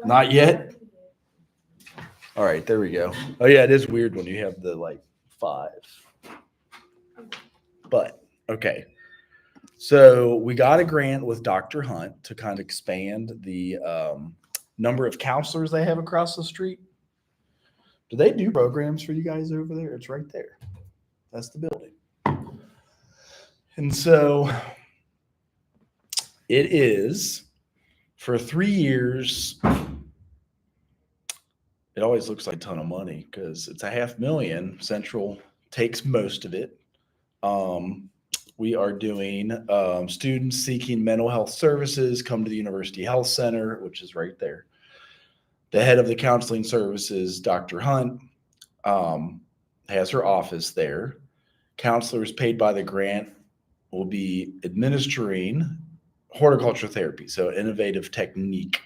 Not yet? All right, there we go. Oh yeah, it is weird when you have the like 5. But okay. So we got a grant with Dr. Hunt to kind of expand the number of counselors they have across the street. Do they do programs for you guys over there? It's right there. That's the building. And so it is for 3 years. It always looks like a ton of money because it's $500,000. Central takes most of it. We are doing students seeking mental health services come to the University Health Center, which is right there. The head of the counseling services, Dr. Hunt, has her office there. Counselors paid by the grant will be administering horticulture therapy, so innovative technique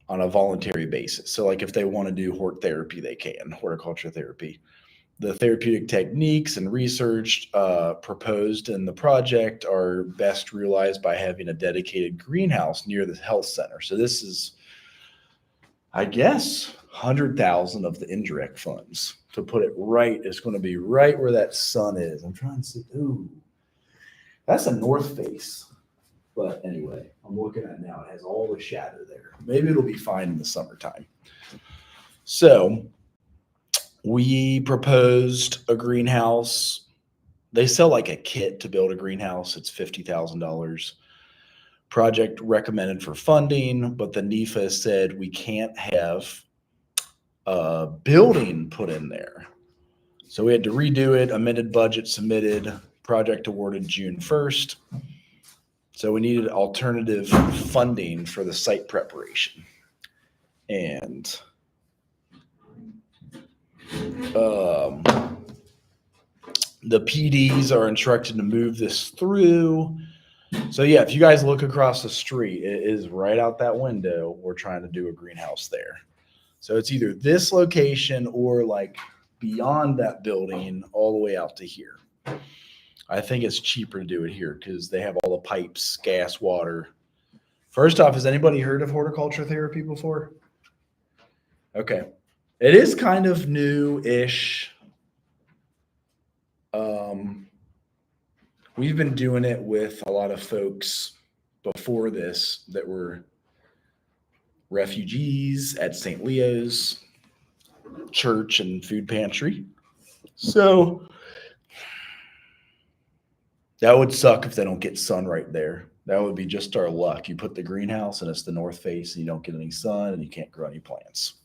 on a voluntary basis. So like if they want to do hort therapy, they can, horticulture therapy. The therapeutic techniques and research proposed in the project are best realized by having a dedicated greenhouse near the health center. So this is, I guess, 100,000 of the indirect funds to put it right. It's going to be right where that sun is. I'm trying to see. Ooh, that's a north face. But anyway, I'm looking at it now. It has all the shadow there. Maybe it'll be fine in the summertime. So we proposed a greenhouse. They sell like a kit to build a greenhouse. It's $50,000. Project recommended for funding, but the NEFA said we can't have a building put in there. So we had to redo it, amended budget submitted, project awarded June 1st. So we needed alternative funding for the site preparation. And the PDs are instructed to move this through. So yeah, if you guys look across the street, it is right out that window. We're trying to do a greenhouse there. So it's either this location or like beyond that building all the way out to here. I think it's cheaper to do it here because they have all the pipes, gas, water. First off, has anybody heard of horticulture therapy before? Okay. It is kind of new-ish. We've been doing it with a lot of folks before this that were refugees at St. Leo's Church and Food Pantry. So that would suck if they don't get sun right there. That would be just our luck. You put the greenhouse and it's the north face and you don't get any sun and you can't grow any plants.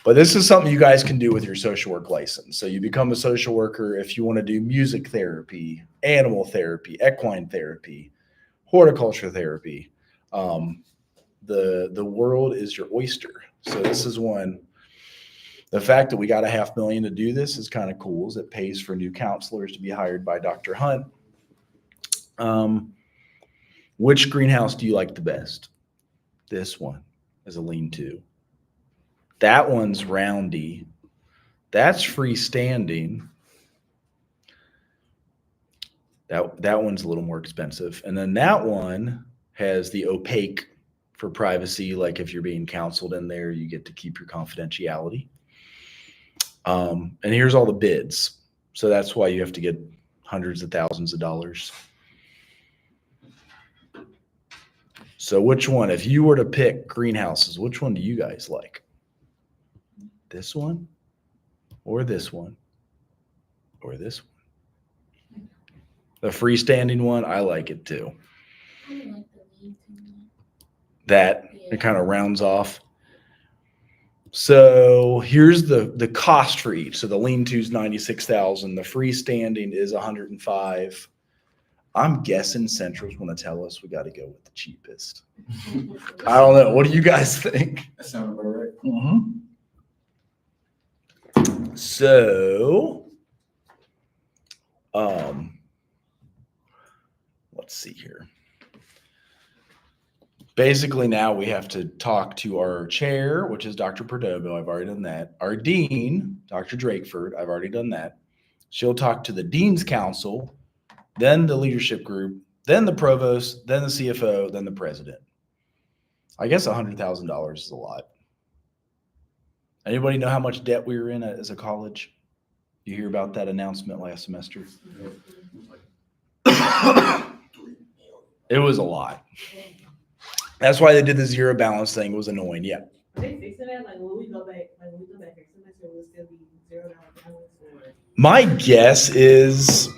But this is something you guys can do with your social work license. So you become a social worker if you want to do music therapy, animal therapy, equine therapy, horticulture therapy. The world is your oyster. So this is one. The fact that we got $500,000 to do this is kind of cool. As it pays for new counselors to be hired by Dr. Hunt. Which greenhouse do you like the best? This one is a lean-to. That one's roundy. That's freestanding. That one's a little more expensive. And then that one has the opaque for privacy. Like if you're being counseled in there, you get to keep your confidentiality. And here's all the bids. So that's why you have to get hundreds of thousands of dollars. So which one, if you were to pick greenhouses, which one do you guys like? This one or this one or this one? The freestanding one, I like it too. I like the lean-to one. That it kind of rounds off. So here's the cost for each. So the lean-to is $96,000. The freestanding is $105,000. I'm guessing Central's going to tell us we got to go with the cheapest. I don't know. What do you guys think? That sounds about right. Mm-hmm. So, let's see here. Basically, now we have to talk to our chair, which is Dr. Perdomo. I've already done that. Our dean, Dr. Drakeford. I've already done that. She'll talk to the dean's council, then the leadership group, then the provost, then the CFO, then the president. I guess $100,000 is a lot. Anybody know how much debt we were in as a college? You hear about that announcement last semester? It was a lot. That's why they did the zero balance thing. It was annoying. Yeah. Are they fixing that? Like when we go back next semester, will it still be $0 balance or? My guess is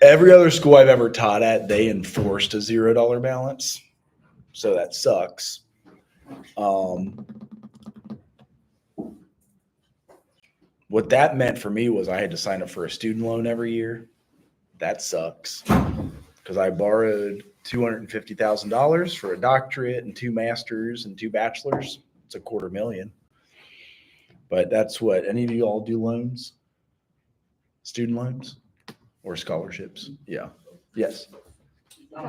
every other school I've ever taught at, they enforced a $0 balance. So that sucks. What that meant for me was I had to sign up for a student loan every year. That sucks because I borrowed $250,000 for a doctorate and 2 masters and 2 bachelors. It's $250,000. But that's what, any of you all do loans? Student loans or scholarships? Yeah. Yes. I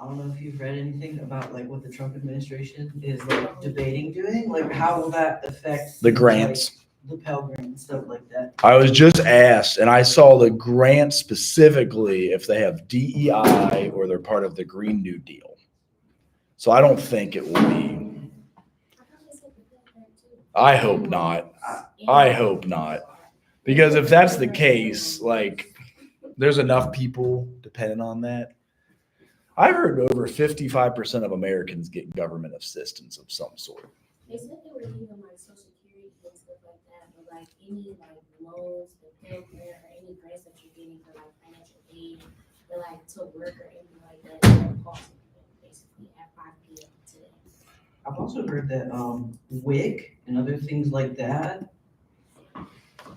don't know if you've read anything about like what the Trump administration is like debating doing. Like, how will that affect The grants. like, the Pell Grant and stuff like that? I was just asked, and I saw the grant specifically if they have DEI or they're part of the Green New Deal. So I don't think it will be. I hope not. I hope not. Because if that's the case, like, there's enough people dependent on that. I've heard over 55% of Americans get government assistance of some sort. They said they were giving like Social Security and stuff like that, but like any like loans, the Pell Grant, or any grants that you're getting for like financial aid, or like to work or anything like that, they're costing basically at 5 p.m. today. I've also heard that WIC and other things like that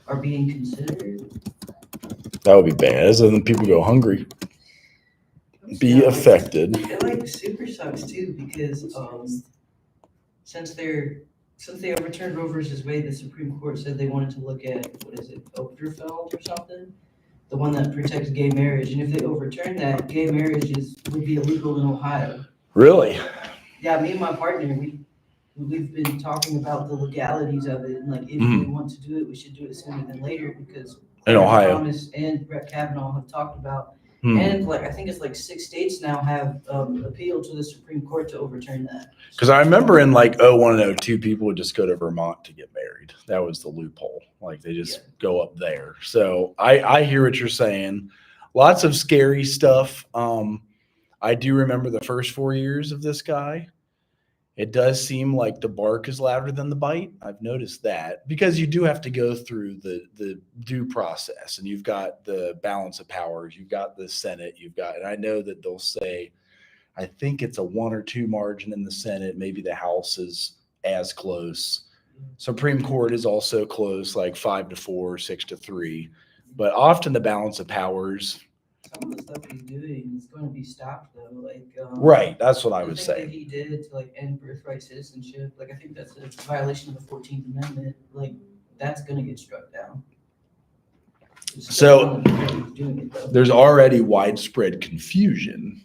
are being considered. That would be bad. So then people go hungry. Be affected. It like super sucks too because since they overturned Roe versus Wade, the Supreme Court said they wanted to look at what is it, Obergefell or something, the one that protects gay marriage, and if they overturn that, gay marriage would be illegal in Ohio. Really? Yeah, me and my partner, we've been talking about the legalities of it, and like if we want to do it, we should do it sooner than later because In Ohio. Thomas and Brett Kavanaugh have talked about. And like I think it's like 6 states now have appealed to the Supreme Court to overturn that. Because I remember in like 01 and 02, people would just go to Vermont to get married. That was the loophole. Like they just go up there. So I hear what you're saying. Lots of scary stuff. I do remember the first 4 years of this guy. It does seem like the bark is louder than the bite. I've noticed that because you do have to go through the due process, and you've got the balance of powers, you've got the Senate, and I know that they'll say, I think it's a 1 or 2 margin in the Senate. Maybe the House is as close. Supreme Court is also close, like 5-4, 6-3. But often the balance of powers. Some of the stuff he's doing is going to be stopped though. Like right, that's what I the was thing saying. that he did to like end birthright citizenship, like I think that's a violation of the 14th Amendment. Like that's going to get struck down. So doing it, though. There's already widespread confusion.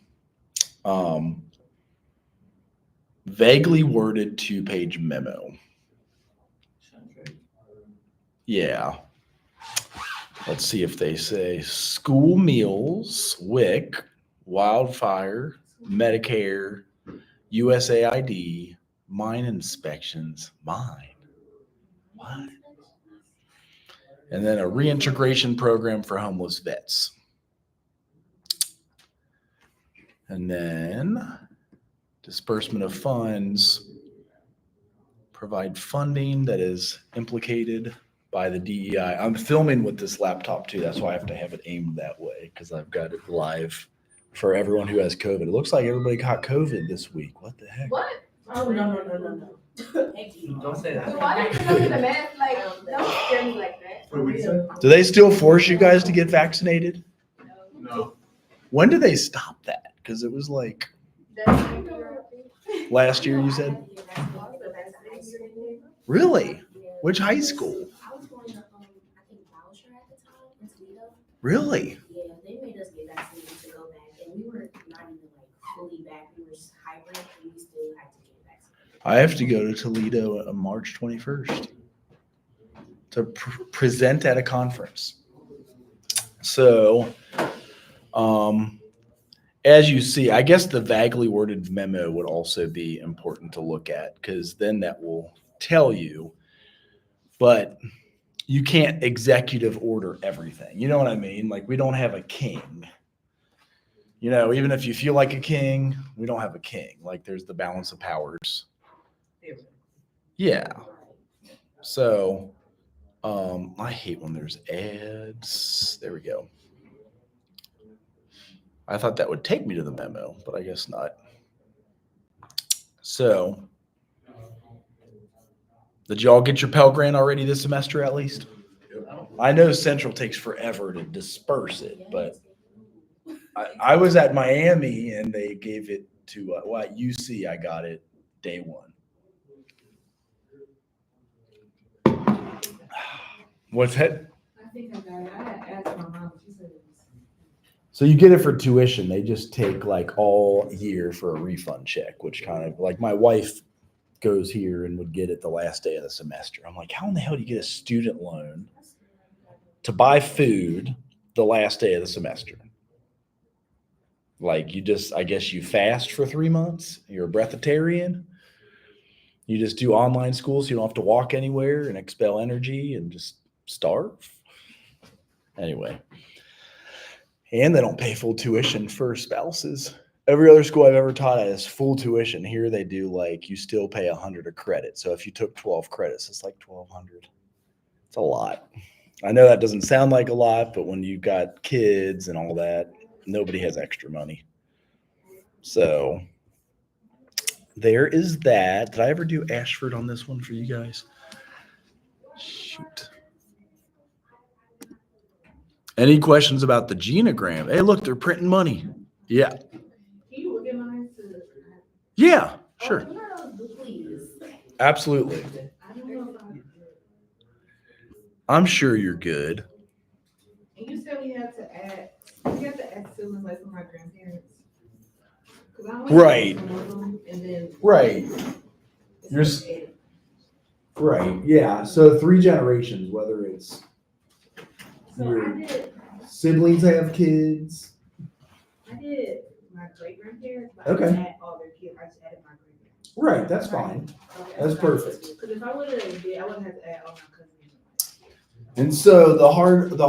Vaguely worded 2-page memo. Sounds right. Yeah. Let's see if they say school meals, WIC, wildfire, Medicare, USAID, mine inspections, mine. What? And then a reintegration program for homeless vets. And then disbursement of funds, provide funding that is implicated by the DEI. I'm filming with this laptop too. That's why I have to have it aimed that way because I've got it live for everyone who has COVID. It looks like everybody got COVID this week. What the heck? What? Oh, no. Don't say that. Why did you look at the mask like, don't scare me like that. What did we say? Do they still force you guys to get vaccinated? No. When did they stop that? Because it was like last year, you said? Really? Which high school? I was going to, I think Boucher at the time in Toledo. Really? Yeah, they made us get vaccinated to go back, and we were not even like fully back. We were just hybrid, and we still had to get vaccinated. I have to go to Toledo on March 21st to present at a conference. So, as you see, I guess the vaguely worded memo would also be important to look at because then that will tell you, but you can't executive order everything. You know what I mean? Like we don't have a king. You know, even if you feel like a king, we don't have a king. Like there's the balance of powers. Yeah. So I hate when there's ads. There we go. I thought that would take me to the memo, but I guess not. So, did y'all get your Pell Grant already this semester at least? I know Central takes forever to disperse it, but I was at Miami and they gave it to, at UC, I got it day one. What's that? I think I got it. I had asked my mom. She said it was. So you get it for tuition. They just take like all year for a refund check, which kind of like my wife goes here and would get it the last day of the semester. I'm like, how in the hell do you get a student loan to buy food the last day of the semester? Like you just, I guess you fast for 3 months. You're a breatharian. You just do online school so you don't have to walk anywhere and expel energy and just starve. Anyway. And they don't pay full tuition for spouses. Every other school I've ever taught at is full tuition. Here they do like you still pay 100 a credit. So if you took 12 credits, it's like 1,200. It's a lot. I know that doesn't sound like a lot, but when you've got kids and all that, nobody has extra money. So there is that. Did I ever do Ashford on this one for you guys? Shoot. Any questions about the genogram? Hey, look, they're printing money. Yeah. Can you look at mine to? Yeah, sure. Oh, no, please. Absolutely. I don't know if I'm. I'm sure you're good. And you said we had to add. We had to add siblings like from my grandparents. 'Cause I only Right. know some of them, and then. Right. it's You're like eight. Right. Yeah. So 3 generations, whether it's So your I did siblings have kids. my great grandparents, but Okay. I didn't add all their kids. I just added my grandparents. Right. That's fine. Okay, That's perfect. Because if I would have did, I wouldn't have to add all my cousins. And so the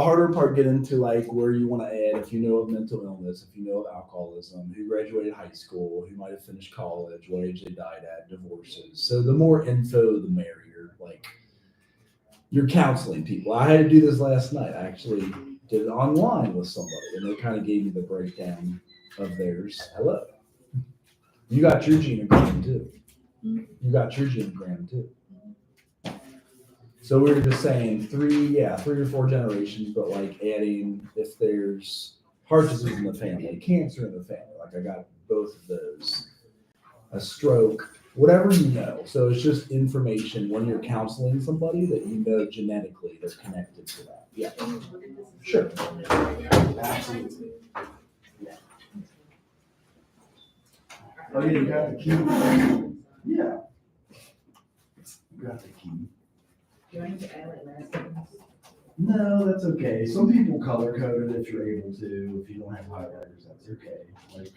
harder part get into like where you want to add if you know of mental illness, if you know of alcoholism, who graduated high school, who might have finished college, what age they died at, divorces. So the more info, the merrier. Like you're counseling people. I had to do this last night. I actually did it online with somebody, and they kind of gave me the breakdown of theirs. Hello. You got your genogram too. You got your genogram too. So we were just saying 3 or 4 generations, but like adding if there's heart disease in the family, cancer in the family, like I got both of those, a stroke, whatever you know. So it's just information when you're counseling somebody that you know genetically they're connected to that. Yeah, sure. Absolutely. Oh, yeah, you got the key. Yeah. You got the key. Do I need to add like last names? No, that's okay. Some people color code it if you're able to. If you don't have highlighters, that's okay. Like,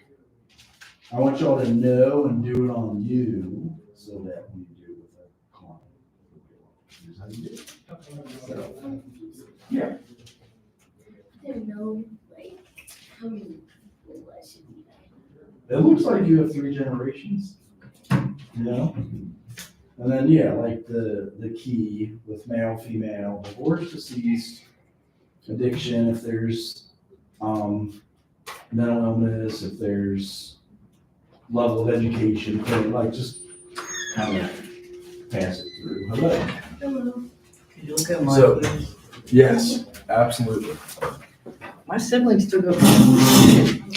I want y'all to know and do it on you so that when you do it with a client, here's how you do it. Okay. So, yeah. I didn't know, like, how many people I should be like. It looks like you have 3 generations, you know? And then, yeah, like the key with male, female, divorced, deceased, addiction, if there's mental illness, if there's level of education, like just kind of pass it through. Hello. Hello. Can you look at mine, So- please? Yes, absolutely. My siblings took up.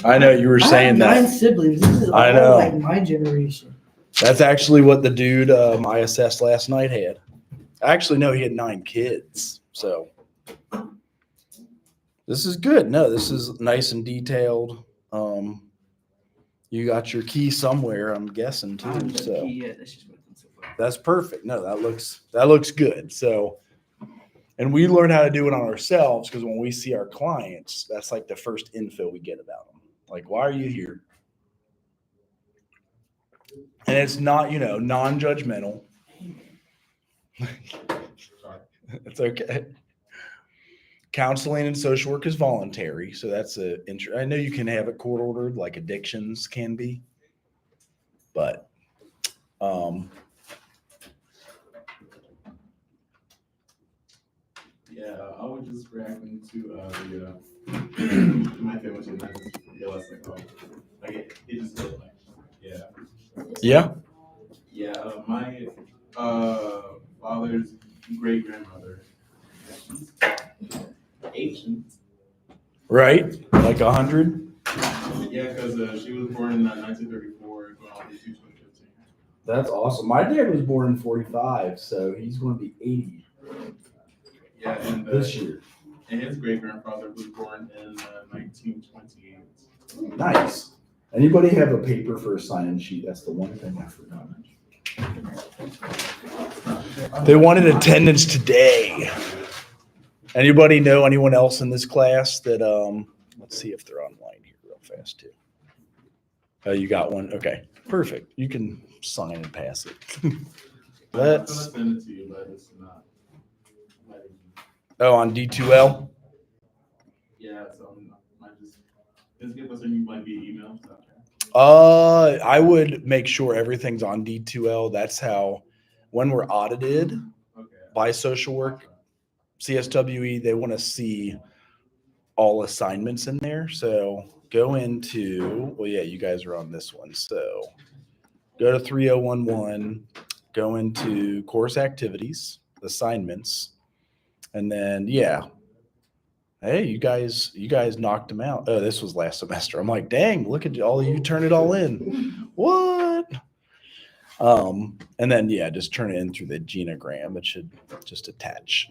I know you were I saying have 9 that. siblings. This is I all know. like my generation. That's actually what the dude I assessed last night had. Actually, no, he had 9 kids. So this is good. No, this is nice and detailed. You got your key somewhere, I'm guessing I haven't too. done So key yet. That's just what I'm so far. that's perfect. No, that looks good. So, and we learn how to do it on ourselves because when we see our clients, that's like the first info we get about them. Like, why are you here? And it's not, non-judgmental. It's okay. Counseling and social work is voluntary, so that's I know you can have it court ordered, like addictions can be, but Yeah, I was just reacting to my family and I just realized it just felt like yeah. my father's great grandmother, she's ancient. Right, like 100. Yeah, because she was born in 1934, going on to 2015. That's awesome. My dad was born in 45, so he's going to be 80 Yeah, and this year. and his great grandfather was born in 1928. Nice. Anybody have a paper for a sign-in sheet? That's the one thing I forgot. They wanted attendance today. Anybody know anyone else in this class that let's see if they're online here real fast too. Oh, you got one? Okay, perfect. You can sign and pass it. Let's send it to you, but it's not. Oh, on D2L? Yeah, so I just give us a you might be email. I would make sure everything's on D2L. That's how, when we're audited by social work, CSWE, they want to see all assignments in there. So go into, well, yeah, you guys are on this one. So go to 3011, go into course activities, assignments, and then, yeah. Hey, you guys knocked them out. Oh, this was last semester. I'm like, dang, look at all of you turn it all in. What? And then yeah, just turn it in through the genogram. It should just attach.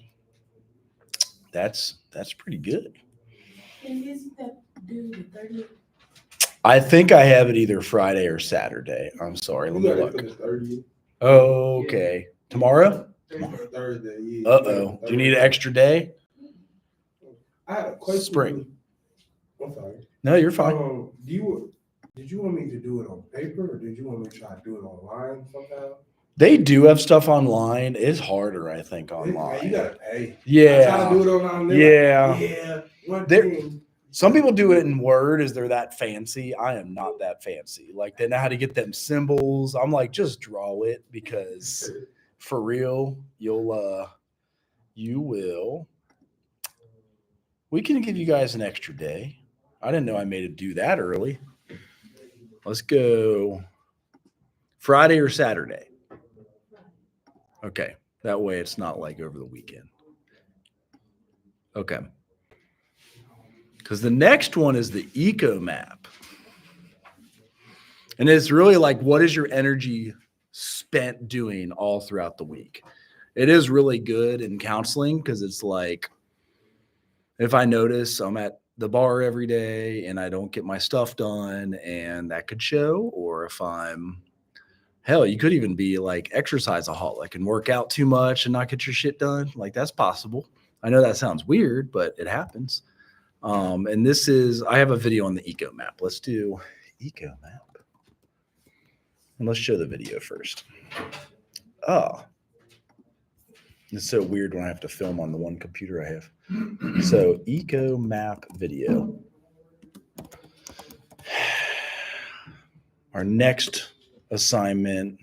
That's pretty good. And isn't that due the 30th? I think I have it either Friday or Saturday. I'm sorry. Let me look. Okay. Tomorrow? Thursday. Yeah. Uh-oh. Do you need an extra day? I had a question. Spring. I'm sorry. No, you're fine. Did you want me to do it on paper or did you want me to try to do it online somehow? They do have stuff online. It's harder, I think, online. You gotta pay. Yeah. I try to do it online. Yeah. One There- thing. Some people do it in Word as they're that fancy. I am not that fancy. Like they know how to get them symbols. I'm like, just draw it because for real, you will. We can give you guys an extra day. I didn't know I made it do that early. Let's go Friday or Saturday. Okay. That way it's not like over the weekend. Okay. Because the next one is the eco map. And it's really like, what is your energy spent doing all throughout the week? It is really good in counseling because it's like, if I notice I'm at the bar every day and I don't get my stuff done, and that could show, or if hell, you could even be like exercise-aholic and work out too much and not get your shit done. Like that's possible. I know that sounds weird, but it happens. And I have a video on the eco map. Let's do eco map. And let's show the video first. Oh, it's so weird when I have to film on the one computer I have. So eco map video. Our next assignment.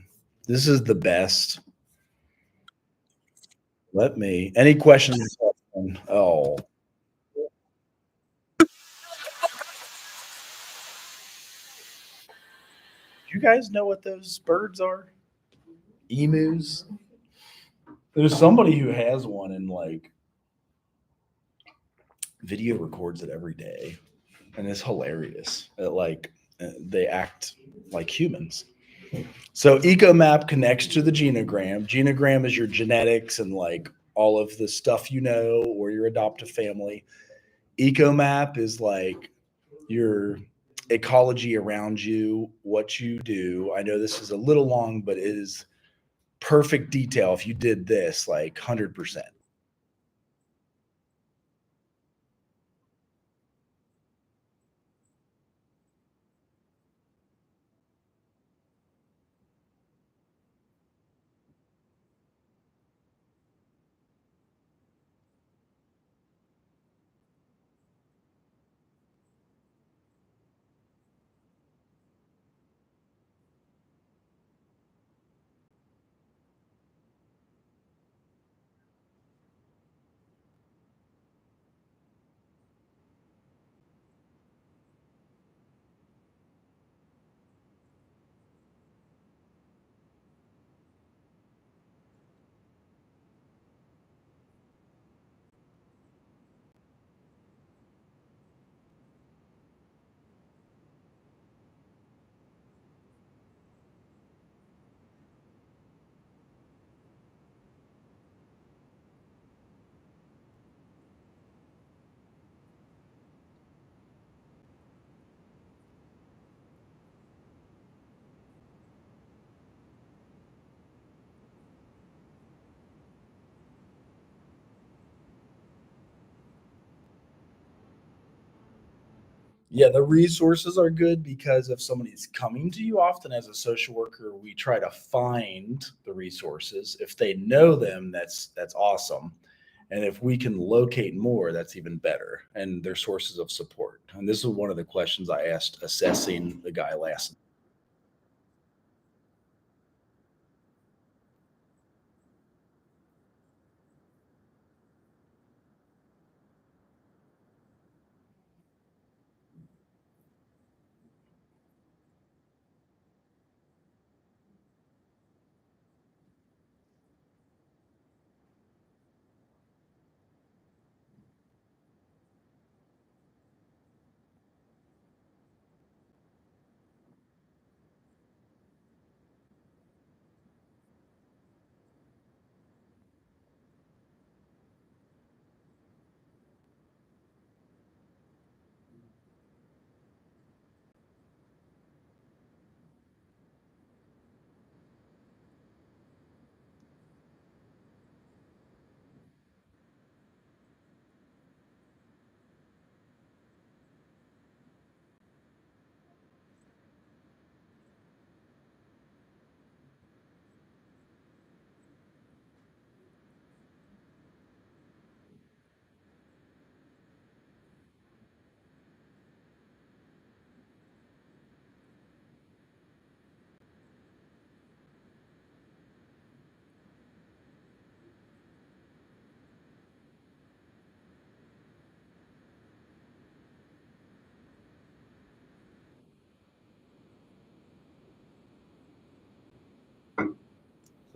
This is the best. Any questions? Oh. You guys know what those birds are? Emus. There's somebody who has one and like video records it every day, and it's hilarious. They act like humans. So EcoMap connects to the genogram. Genogram is your genetics and like all of the stuff or your adoptive family. EcoMap is like your ecology around you, what you do. I know this is a little long, but it is perfect detail. If you did this, like 100%. Yeah, the resources are good because if somebody's coming to you, often as a social worker, we try to find the resources. If they know them, that's awesome. And if we can locate more, that's even better. And their sources of support. And this is one of the questions I asked assessing the guy last.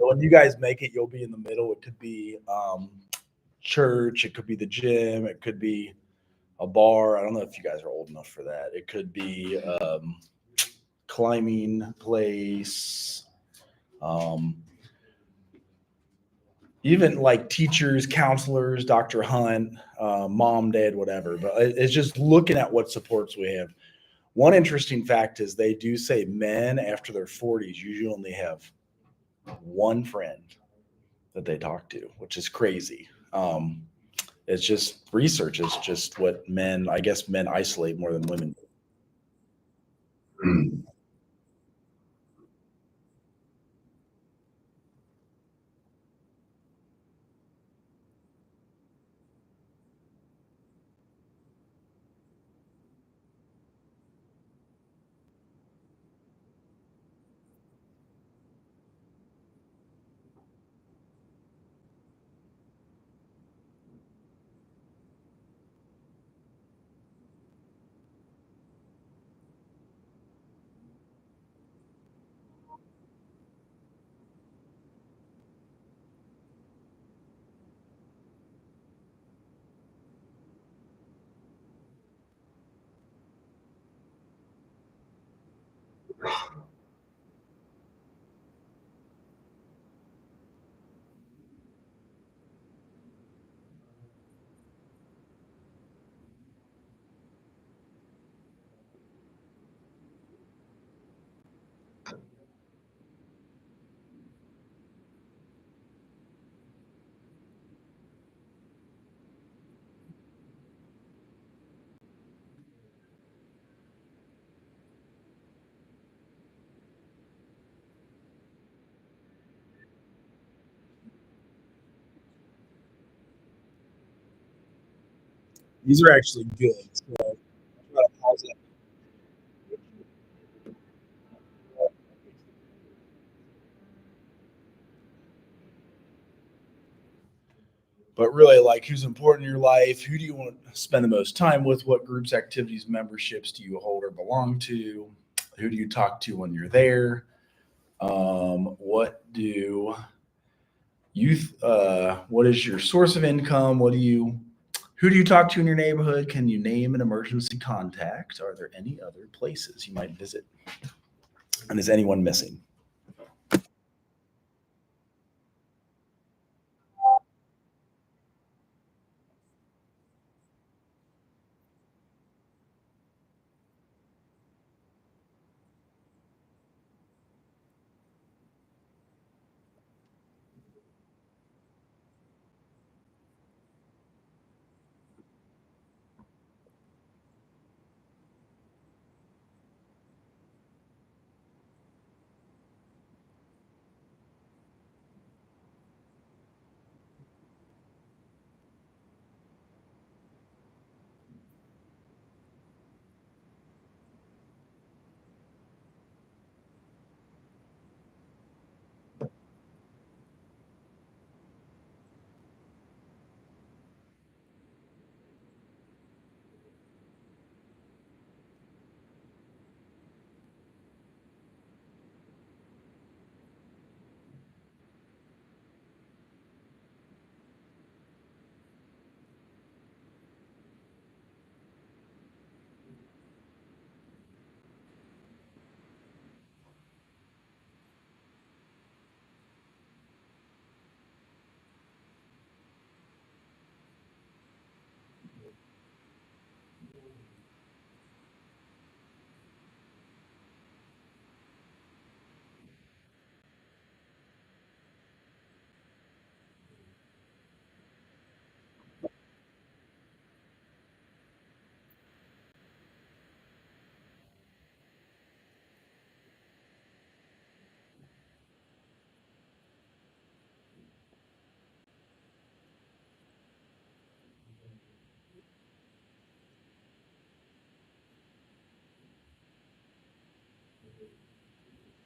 So when you guys make it, you'll be in the middle. It could be church, it could be the gym, it could be a bar. I don't know if you guys are old enough for that. It could be climbing place, um, even like teachers, counselors, Dr. Hunt, mom, dad, whatever. But it's just looking at what supports we have. One interesting fact is they do say men after their 40s usually only have one friend that they talk to, which is crazy. It's just research is just what men, I guess men isolate more than women. These are actually good. So, pause it. But really, like who's important in your life? Who do you want to spend the most time with? What groups, activities, memberships do you hold or belong to? Who do you talk to when you're there? What do youth? What is your source of income? What do you? Who do you talk to in your neighborhood? Can you name an emergency contact? Are there any other places you might visit? And is anyone missing?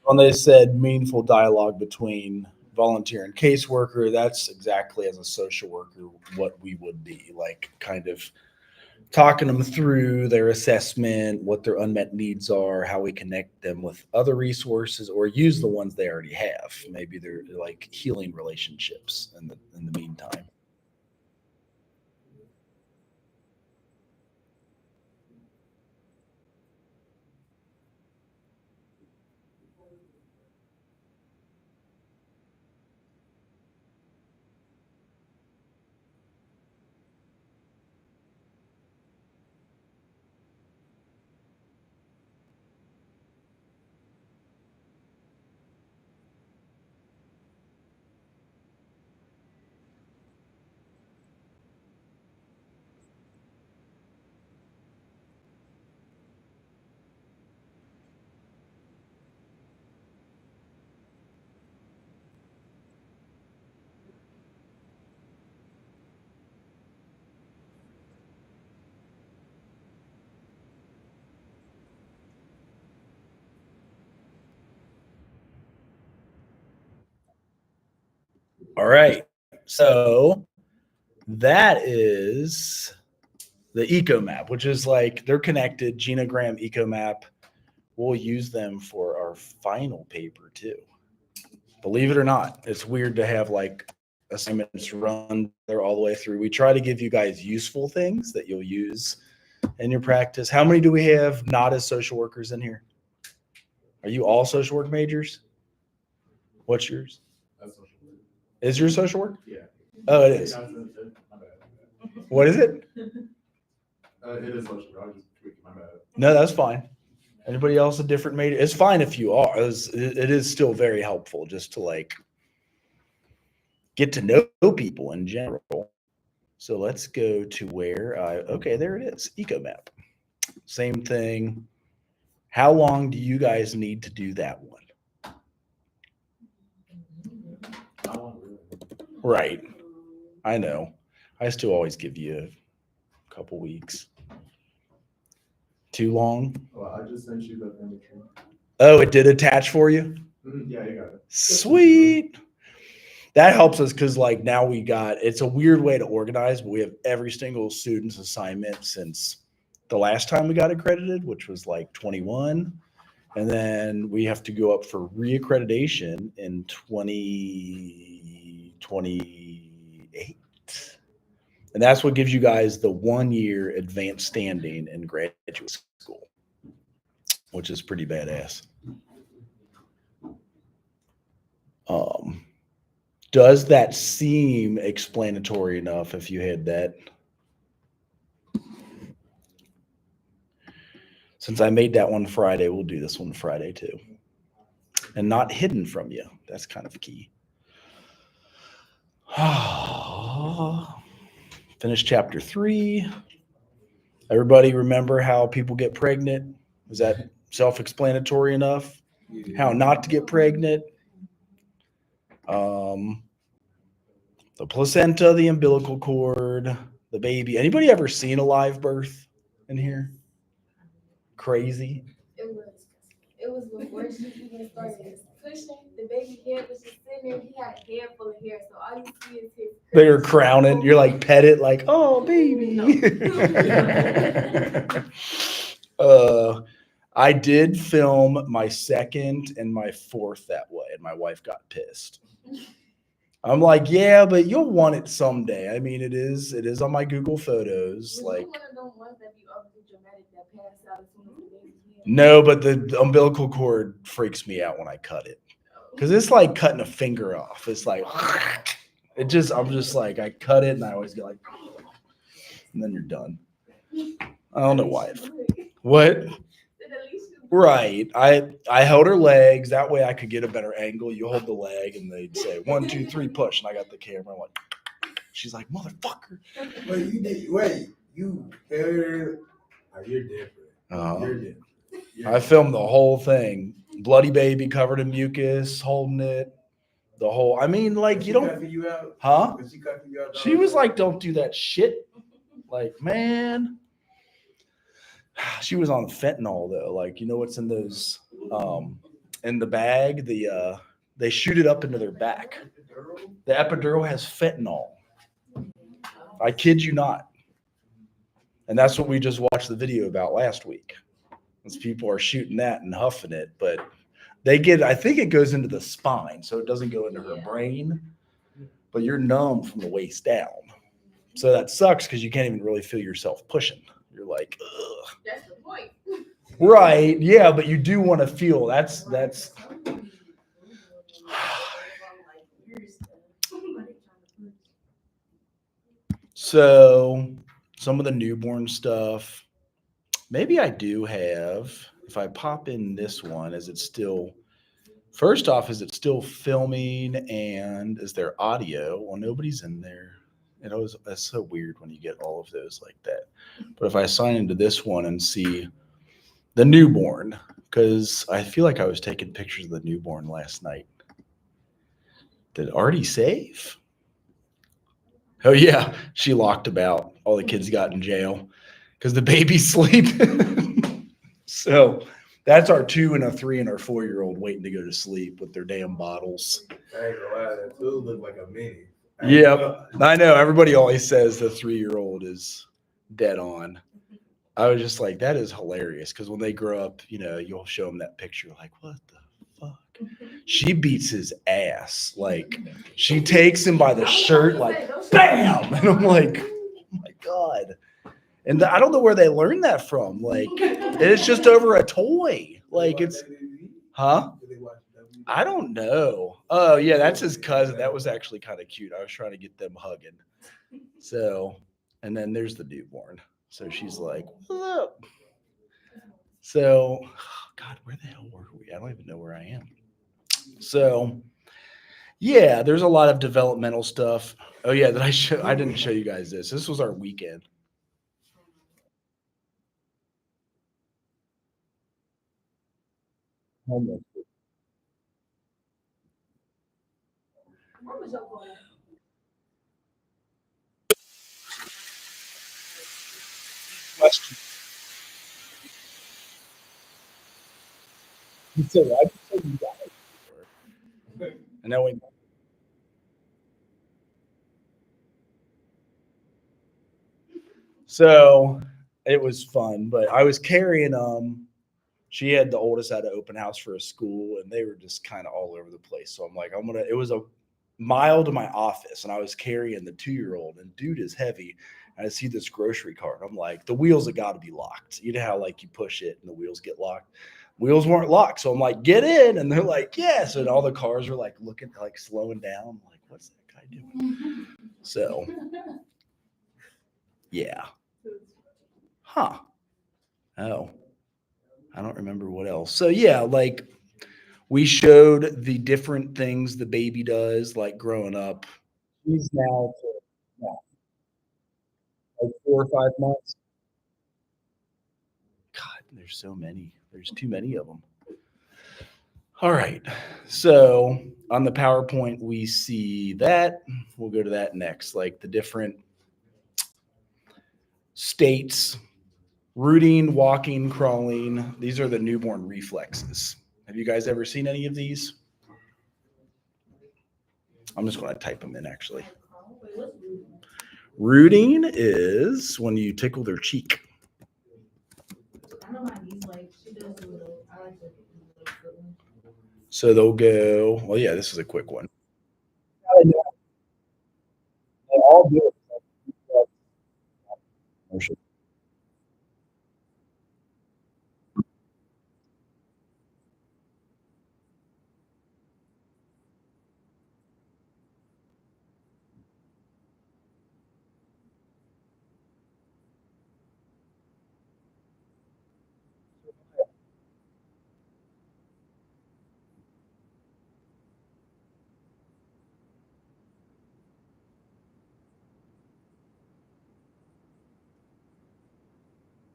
When they said meaningful dialogue between volunteer and caseworker, that's exactly as a social worker what we would be like, kind of talking them through their assessment, what their unmet needs are, how we connect them with other resources, or use the ones they already have. Maybe they're like healing relationships in the meantime. All right. So that is the eco map, which is like they're connected. Genogram eco map. We'll use them for our final paper too. Believe it or not, it's weird to have like assignments run there all the way through. We try to give you guys useful things that you'll use in your practice. How many do we have not as social workers in here? Are you all social work majors? What's yours? That's social work. Is your social work? Yeah. Oh, it is. My bad. What is it? It is social work. I'll just tweak my bad. No, that's fine. Anybody else a different major? It's fine if you are. It is still very helpful just to like get to know people in general. So let's go to where okay, there it is. Eco map. Same thing. How long do you guys need to do that one? I want really. Right. I know. I still always give you a couple weeks. Too long? Well, I just sent you the imagery. Oh, it did attach for you? Yeah, you got it. Sweet. That helps us because like now we got, it's a weird way to organize, but we have every single student's assignment since the last time we got accredited, which was like 21. And then we have to go up for reaccreditation in 2028. And that's what gives you guys the 1 year advanced standing in graduate school, which is pretty badass. Does that seem explanatory enough if you had that? Since I made that one Friday, we'll do this one Friday too. And not hidden from you. That's kind of key. Finish chapter 3. Everybody remember how people get pregnant? Was that self-explanatory enough? How not to get pregnant? The placenta, the umbilical cord, the baby. Anybody ever seen a live birth in here? Crazy. It was before she even started pushing. The baby head was just sitting there. He had a head full of hair, so all you see is his. They're crowning. You're like pet it, like, oh baby. I did film my second and my fourth that way, and my wife got pissed. I'm like, yeah, but you'll want it someday. I mean, it is on my Google Photos. Like, no, but the umbilical cord freaks me out when I cut it. Because it's like cutting a finger off. It's like, I'm just like, I cut it and I always get like, and then you're done. I don't know why. What? Right. I held her legs. That way I could get a better angle. You hold the leg and they'd say 1, 2, 3, push. And I got the camera. I'm like, she's like, motherfucker. You carried, you're different. You're different. I filmed the whole thing. Bloody baby covered in mucus, holding it. The whole, I mean, like, you don't, huh? She was like, don't do that shit. Like, man. She was on fentanyl though. Like, you know what's in those in the bag, they shoot it up into their back. The epidural has fentanyl. I kid you not. And that's what we just watched the video about last week. Those people are shooting that and huffing it, but I think it goes into the spine, so it doesn't go into her brain, but you're numb from the waist down. So that sucks because you can't even really feel yourself pushing. You're like, ugh. That's the point. Right. Yeah, but you do want to feel that's so some of the newborn stuff. Maybe I do have, if I pop in this one, is it still, first off, is it still filming and is there audio? Well, nobody's in there. That's so weird when you get all of those like that. But if I sign into this one and see the newborn, because I feel like I was taking pictures of the newborn last night. Did Artie save? Oh yeah, she locked about. All the kids got in jail because the baby's sleeping. So that's our 2 and a 3 and our 4-year-old waiting to go to sleep with their damn bottles. I ain't gonna lie, that food look like a mini. Yep, I know. Everybody always says the 3-year-old is dead on. I was just like, that is hilarious because when they grow up, you'll show them that picture, like, what the fuck? She beats his ass. Like, she takes him by the shirt, like, bam! And I'm like, oh my God. And I don't know where they learned that from. Like, it's just over a toy. Like, it's, huh? I don't know. Oh, yeah, that's his cousin. That was actually kind of cute. I was trying to get them hugging. So, and then there's the newborn. So she's like, what's up? So, God, where the hell were we? I don't even know where I am. So, yeah, there's a lot of developmental stuff. Oh, yeah, I didn't show you guys this. This was our weekend. Homeless. Question. So I just told you guys. And then so it was fun, but I was carrying she had the oldest at an open house for a school and they were just kind of all over the place. So I'm like, it was a mile to my office and I was carrying the 2-year-old and dude is heavy. And I see this grocery cart. I'm like, the wheels have got to be locked. You know how like you push it and the wheels get locked? Wheels weren't locked. So I'm like, get in. And they're like, yes. And all the cars are like looking, like slowing down. I'm like, what's that guy doing? So yeah. Huh. Oh, I don't remember what else. So yeah, like we showed the different things the baby does, like growing up. He's now like 4 or 5 months. God, there's so many. There's too many of them. All right. So on the PowerPoint, we see that. We'll go to that next, like the different states, rooting, walking, crawling. These are the newborn reflexes. Have you guys ever seen any of these? I'm just going to type them in actually. Rooting is when you tickle their cheek. So they'll go, well, yeah, this is a quick one. They all do it.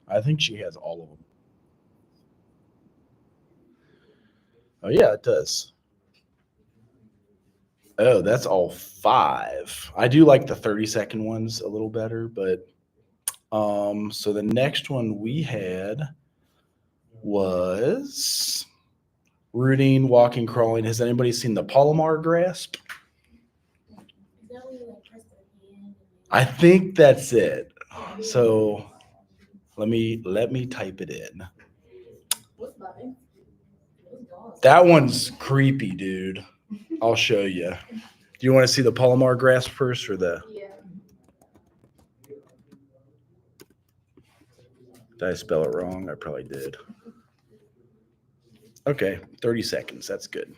I think she has all of them. Oh, yeah, it does. Oh, that's all 5. I do like the 30-second ones a little better, but so the next one we had was rooting, walking, crawling. Has anybody seen the Palomar grasp? Is that when you like press their hand? And I think that's it. So let me type it in. What's mine? those dogs. That one's creepy, dude. I'll show you. Do you want to see the Palomar grasp first or the? Yeah. Did I spell it wrong? I probably did. Okay, 30 seconds. That's good.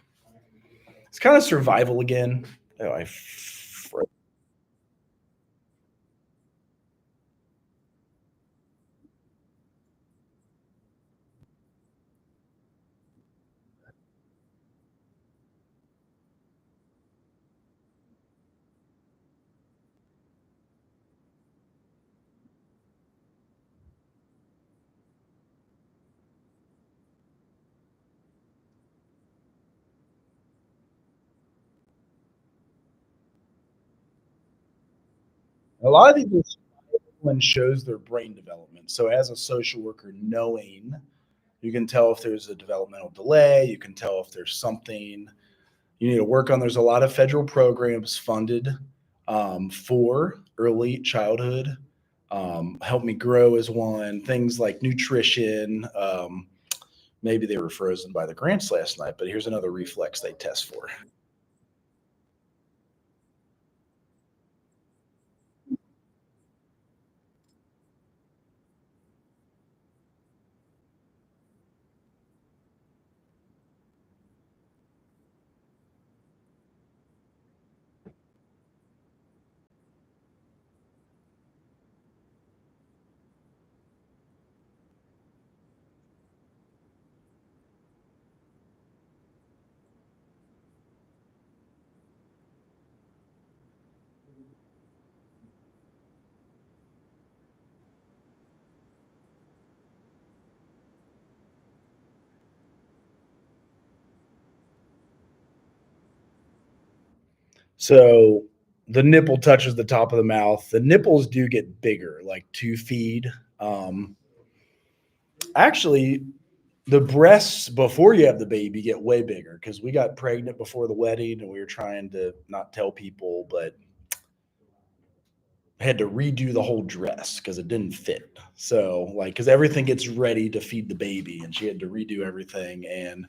It's kind of survival again. Oh, a lot of these one shows their brain development. So as a social worker, knowing you can tell if there's a developmental delay, you can tell if there's something you need to work on. There's a lot of federal programs funded for early childhood. Help Me Grow is one. Things like nutrition. Maybe they were frozen by the grants last night, but here's another reflex they test for. So the nipple touches the top of the mouth. The nipples do get bigger, like to feed. Um, Actually, the breasts before you have the baby get way bigger because we got pregnant before the wedding and we were trying to not tell people, but had to redo the whole dress because it didn't fit. So, like, because everything gets ready to feed the baby, and she had to redo everything. And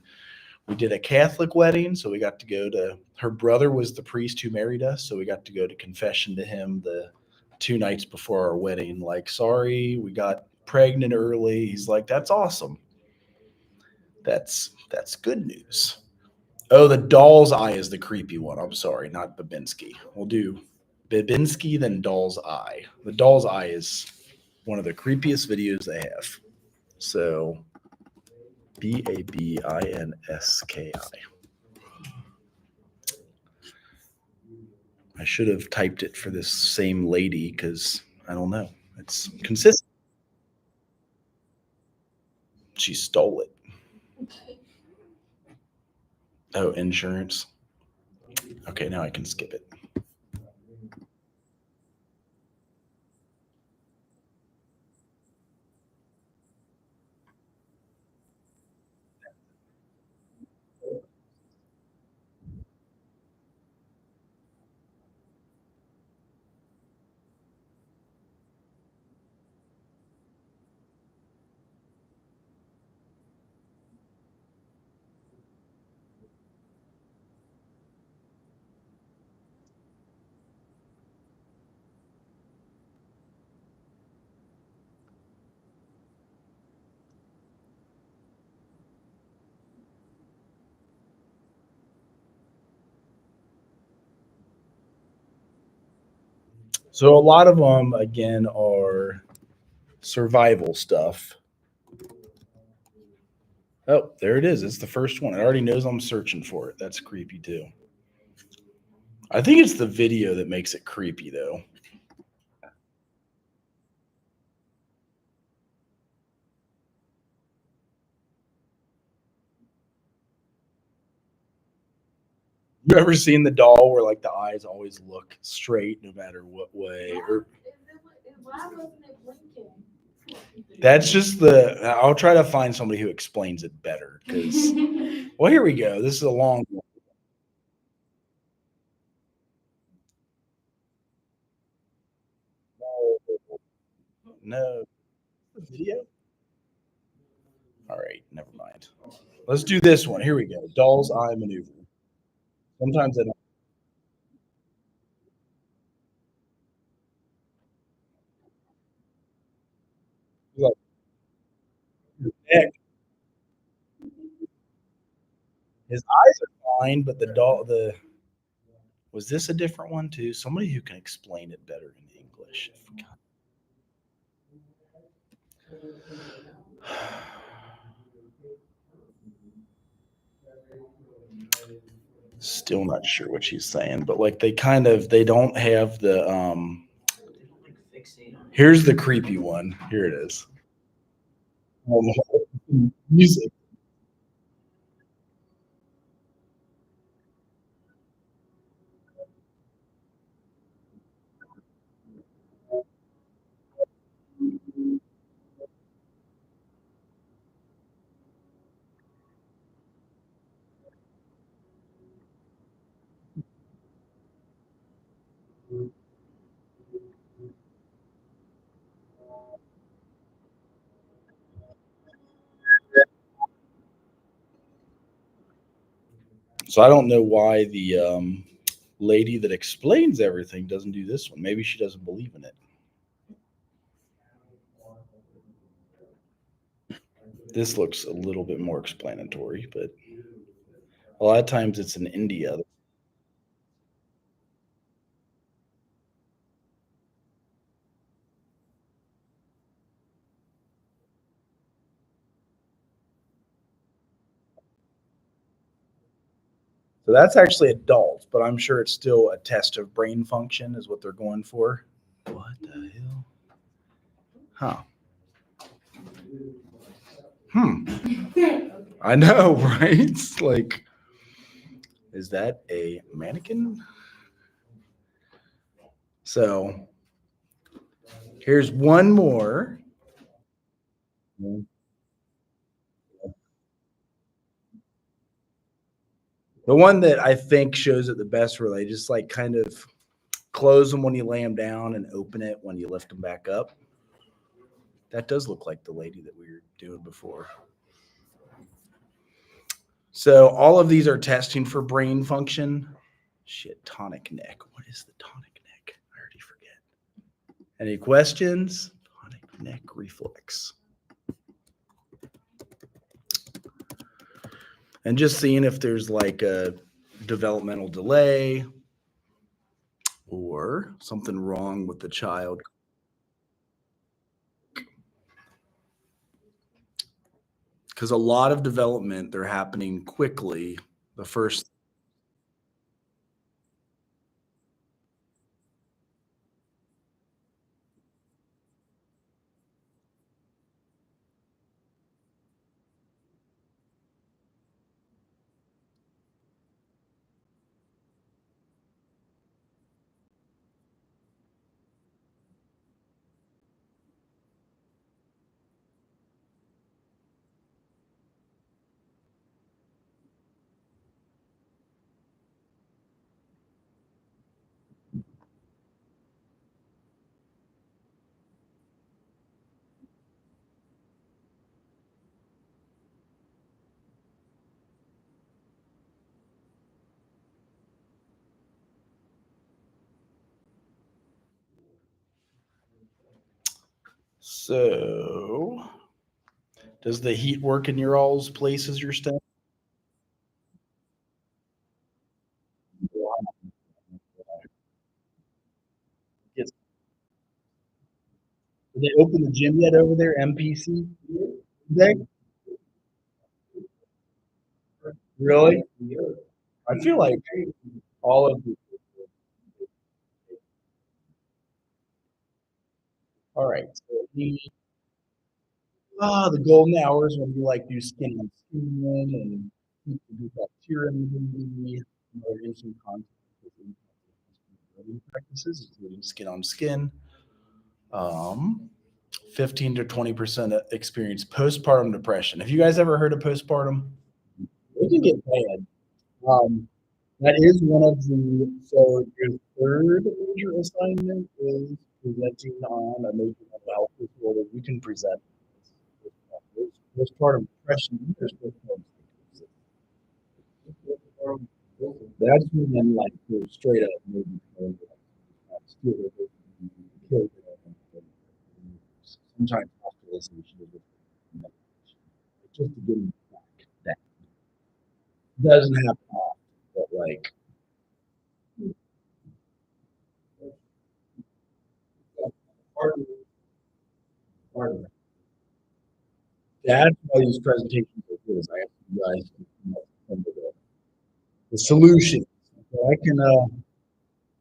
we did a Catholic wedding, so we got to go to her brother was the priest who married us, so we got to go to confession to him the 2 nights before our wedding. Like, sorry, we got pregnant early. He's like, that's awesome. That's good news. Oh, the doll's eye is the creepy one. I'm sorry, not Babinski. We'll do Babinski, then doll's eye. The doll's eye is one of the creepiest videos they have. So Babinski. I should have typed it for this same lady because I don't know. It's consistent. She stole it. Oh, insurance. Okay, now I can skip it. So a lot of them, again, are survival stuff. Oh, there it is. It's the first one. It already knows I'm searching for it. That's creepy too. I think it's the video that makes it creepy though. You ever seen the doll where like the eyes always look straight no matter what way? Or Why wasn't it blinking? That's just the. I'll try to find somebody who explains it better. Because, well, here we go. This is a long one. No video. All right, never mind. Let's do this one. Here we go. Doll's eye maneuver. Sometimes I don't. Like, heck, his eyes are fine, but the doll. The was this a different one too? Somebody who can explain it better in English. Still not sure what she's saying, but like they don't have the Like fixate on. here's the creepy one. Here it is. Music. So I don't know why the lady that explains everything doesn't do this one. Maybe she doesn't believe in it. This looks a little bit more explanatory, but a lot of times it's in India. So that's actually adults, but I'm sure it's still a test of brain function, is what they're going for. What the hell? Huh. Hmm. I know, right? It's like, is that a mannequin? So here's one more. The one that I think shows it the best, where they just like kind of close them when you lay them down and open it when you lift them back up. That does look like the lady that we were doing before. So all of these are testing for brain function. Shit, tonic neck. What is the tonic neck? I already forget. Any questions? Tonic neck reflex. And just seeing if there's like a developmental delay or something wrong with the child. Because a lot of development, they're happening quickly. The first. So, does the heat work in your all's places you're staying? Yes. Did they open the gym yet over there, MPC? They really? I feel like all of the. All right. So the golden hours when you like do skin on skin and keep the good bacteria immunity, instant contact with practices, including skin on skin. Um, 15 to 20% experience postpartum depression. Have you guys ever heard of postpartum? It can get bad. That is one of the, so your third major assignment is presenting on a major mental health disorder. You can present postpartum depression. There's postpartum psychosis. That's when like go straight up maybe killed. Sometimes hospitalization is just to get them back. That doesn't happen often, but like part of part of it. That's why these presentations are good. Is I ask you guys to come up with some of the solutions. So I can.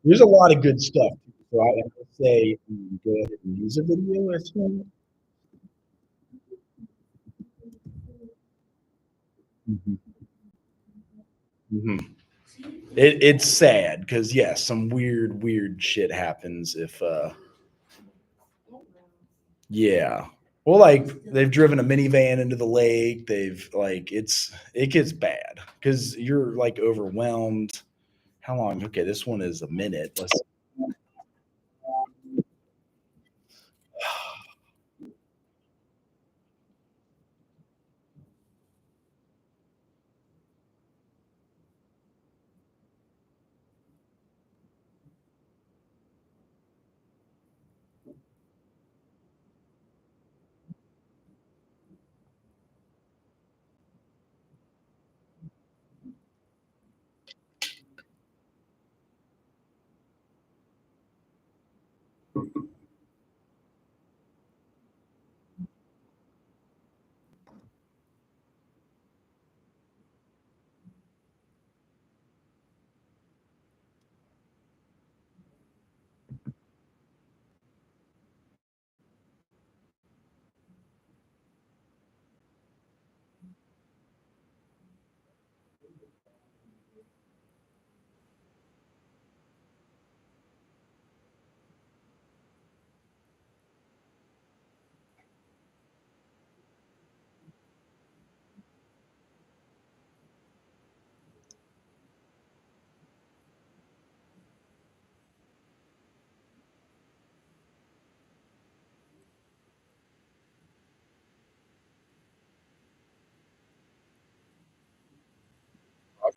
There's a lot of good stuff. So I would say go ahead and use a video if you want. It's sad because yes, some weird shit happens if yeah. Well, like they've driven a minivan into the lake. They've like it gets bad because you're like overwhelmed. How long? Okay, this one is a minute. Let's.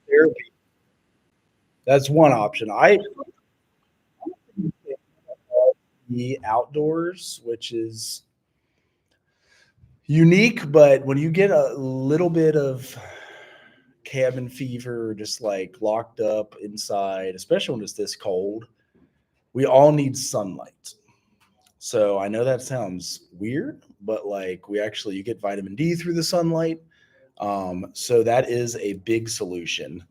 Therapy. That's one option. I the outdoors, which is unique, but when you get a little bit of cabin fever, just like locked up inside, especially when it's this cold, we all need sunlight. So I know that sounds weird, but like we actually you get vitamin D through the sunlight. So that is a big solution.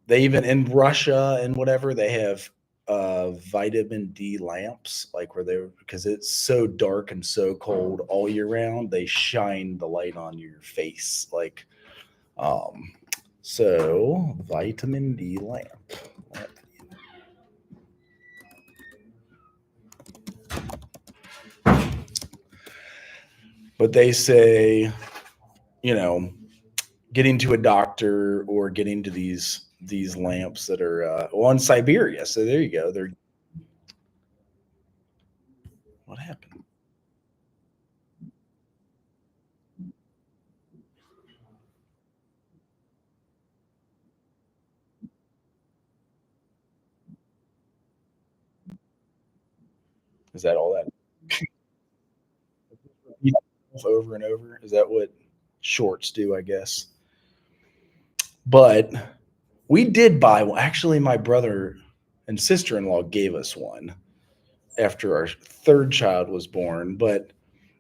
They even in Russia and whatever they have vitamin D lamps, like where they're because it's so dark and so cold all year round, they shine the light on your face. Like, um, so vitamin D lamp. But they say, you know, getting to a doctor or getting to these lamps that are well in Siberia. So there you go. They're what happened? Is that all that repeat itself over and over? Is that what shorts do? I guess. But we did buy one. Actually, my brother and sister-in-law gave us one after our third child was born. But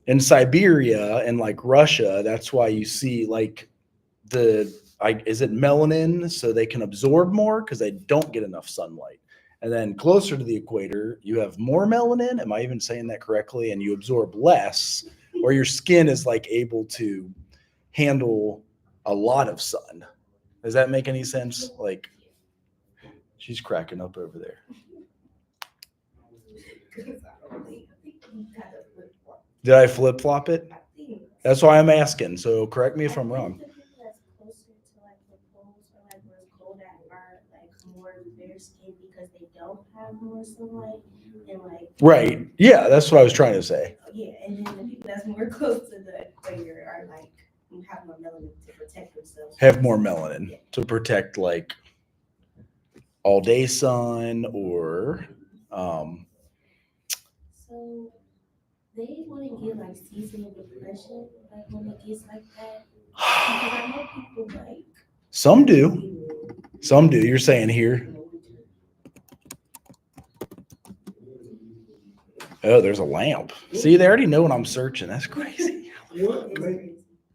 in Siberia and like Russia, that's why you see like the is it melanin so they can absorb more because they don't get enough sunlight. And then closer to the equator, you have more melanin. Am I even saying that correctly? And you absorb less, or your skin is like able to handle a lot of sun. Does that make any sense? Like she's cracking up over there. Did I flip flop it? I think. That's why I'm asking. So correct me if I'm I wrong. think the people that's closer to like the poles or like where it's cold at are like more fair skinned because they don't have more sunlight and like Right. Yeah, that's what I was trying to say. yeah, and then the people that's more close to the equator are like have more melanin to protect themselves. Have more melanin to protect like all day sun or So they wouldn't get like seasonal depression like when it gets like that. Because I know people like some do. Some do. You're saying here. Oh, there's a lamp. See, they already know when I'm searching. That's crazy.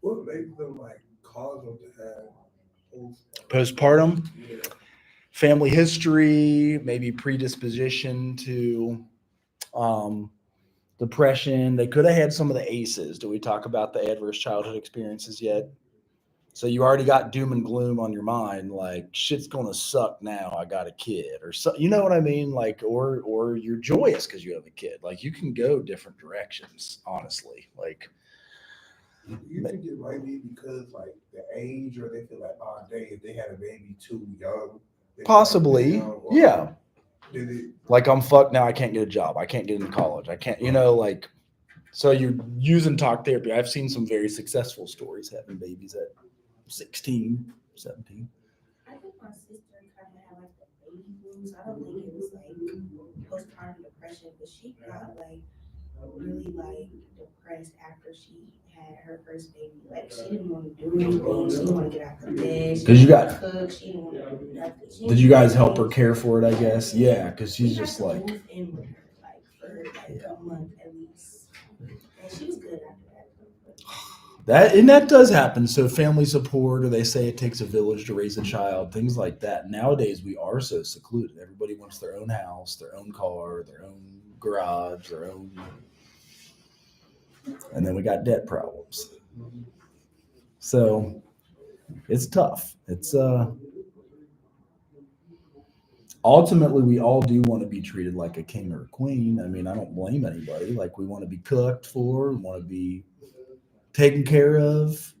What makes them like cause them to have Postpartum, yeah. family history, maybe predisposition to depression. They could have had some of the ACEs. Do we talk about the adverse childhood experiences yet? So you already got doom and gloom on your mind, like shit's gonna suck now. I got a kid, or so, you know what I mean? Like, or you're joyous because you have a kid. Like, you can go different directions, honestly. Like, You think it might be because like the age, or they feel like, oh, if they had a baby too young, possibly, yeah. Did it? Like, I'm fucked now. I can't get a job. I can't get into college. I can't, like. So you're using talk therapy. I've seen some very successful stories having babies at 16, 17. I think my sister kind of had like the baby blues. I don't think it was like postpartum depression, but she got like really like depressed after she had her first baby. Like she didn't want to do anything. She didn't want to get out of bed. She Did you didn't guys? wanna cook. She didn't want to do nothing. She Did you guys help her care for it? I guess, yeah, because she's we had just to like move in with her like for like a month at least, and she was good after that. that, and that does happen. So family support, or they say it takes a village to raise a child, things like that. Nowadays, we are so secluded. Everybody wants their own house, their own car, their own garage, their own, and then we got debt problems. So it's tough. It's ultimately, we all do want to be treated like a king or a queen. I mean, I don't blame anybody. Like, we want to be cooked for, we want to be taken care of,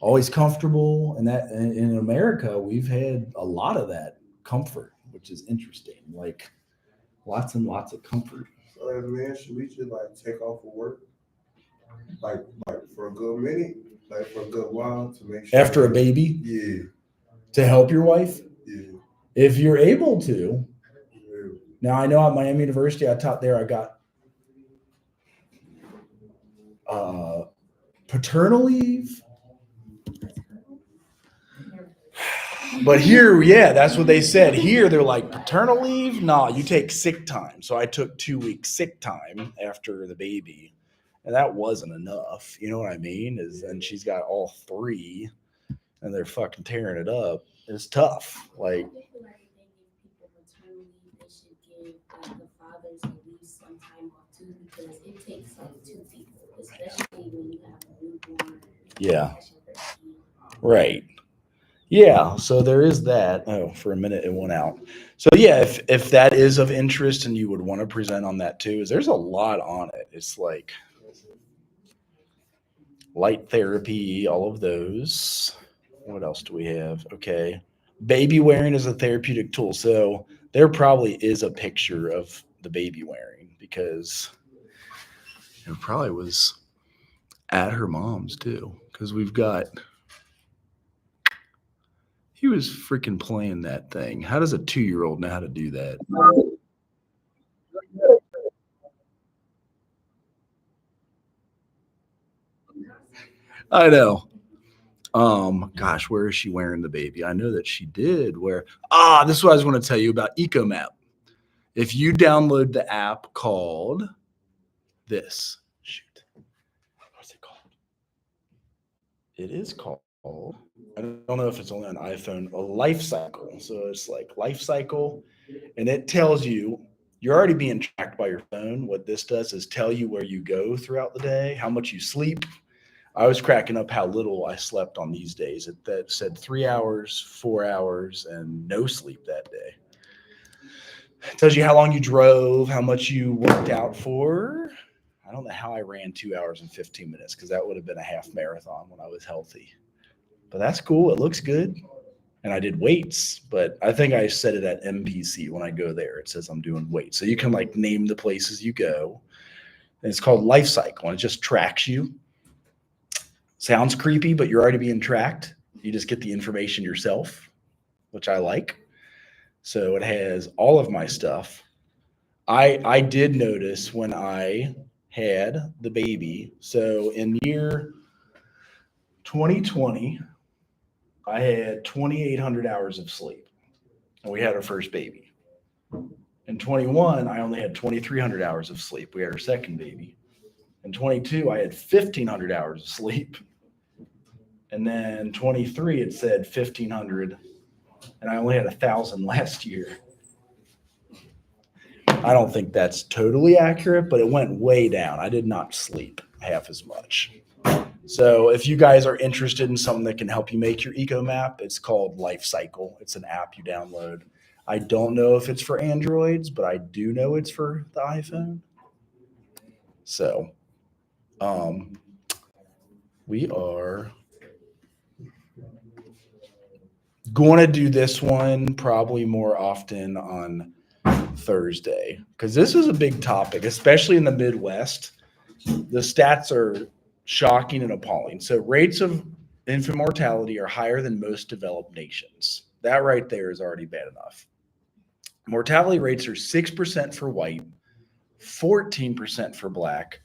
always comfortable. And that in America, we've had a lot of that comfort, which is interesting. Like, lots and lots of comfort. So as a man, should we just like take off of work, like for a good minute, like for a good while, to make sure After a baby, yeah, to help your wife, yeah, if you're able to. yeah. Now, I know at Miami University, I taught there, I got paternal leave. But here, yeah, that's what they said. Here, they're like, paternal leave? Nah, you take sick time. So I took 2 weeks sick time after the baby. And that wasn't enough. You know what I mean? And she's got all three, and they're fucking tearing it up. It's tough. Like, I feel like if they give people maternal leave, they should give like the fathers at least some time off too, because it takes like two people, especially when you have a newborn. yeah, That's your first kid. right. Yeah, so there is that. Oh, for a minute it went out. So yeah, if that is of interest and you would want to present on that too, is there's a lot on it. It's like light therapy, all of those. What else do we have? Okay. Baby wearing is a therapeutic tool. So there probably is a picture of the baby wearing, because it probably was at her mom's too. Because he was freaking playing that thing. How does a 2-year-old know how to do that? I know. Gosh, where is she wearing the baby? I know that she did wear. This is what I was going to tell you about EcoMap. If you download the app called this, shoot, what's it called? It is called, I don't know if it's only on iPhone, a life cycle. So it's like life cycle, and it tells you you're already being tracked by your phone. What this does is tell you where you go throughout the day, how much you sleep. I was cracking up how little I slept on these days. That said 3 hours, 4 hours, and no sleep that day. It tells you how long you drove, how much you worked out for. I don't know how I ran 2 hours and 15 minutes because that would have been a half marathon when I was healthy. But that's cool. It looks good. And I did weights, but I think I set it at MPC when I go there. It says I'm doing weights. So you can like name the places you go. And it's called Life Cycle, and it just tracks you. Sounds creepy, but you're already being tracked. You just get the information yourself, which I like. So it has all of my stuff. I did notice when I had the baby. So in year 2020, I had 2,800 hours of sleep, and we had our first baby. In 21, I only had 2,300 hours of sleep. We had our second baby. In 22, I had 1,500 hours of sleep. And then 23, it said 1,500, and I only had 1,000 last year. I don't think that's totally accurate, but it went way down. I did not sleep half as much. So if you guys are interested in something that can help you make your eco map, it's called Life Cycle. It's an app you download. I don't know if it's for Androids, but I do know it's for the iPhone. So we are going to do this one probably more often on Thursday because this is a big topic, especially in the Midwest. The stats are shocking and appalling. So rates of infant mortality are higher than most developed nations. That right there is already bad enough. Mortality rates are 6% for white, 14% for black.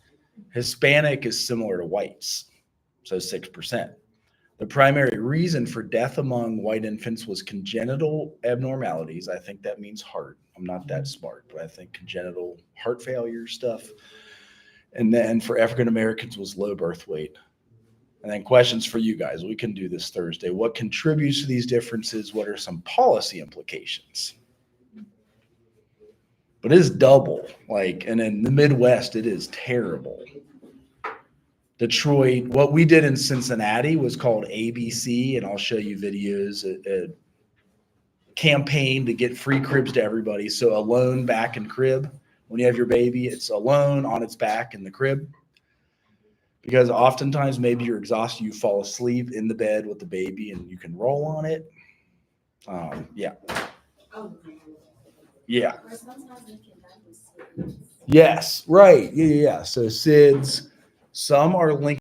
Hispanic is similar to whites, so 6%. The primary reason for death among white infants was congenital abnormalities. I think that means heart. I'm not that smart, but I think congenital heart failure stuff. And then for African Americans was low birth weight. And then questions for you guys. We can do this Thursday. What contributes to these differences? What are some policy implications? But it's double. And in the Midwest, it is terrible. Detroit, what we did in Cincinnati was called hbse, and I'll show you videos, a campaign to get free cribs to everybody. So alone back in crib. When you have your baby, it's alone on its back in the crib. Because oftentimes maybe you're exhausted, you fall asleep in the bed with the baby and you can roll on it. Yeah. Or sometimes it can die with sickness. Yes, right. Yeah. So SIDS, some are linked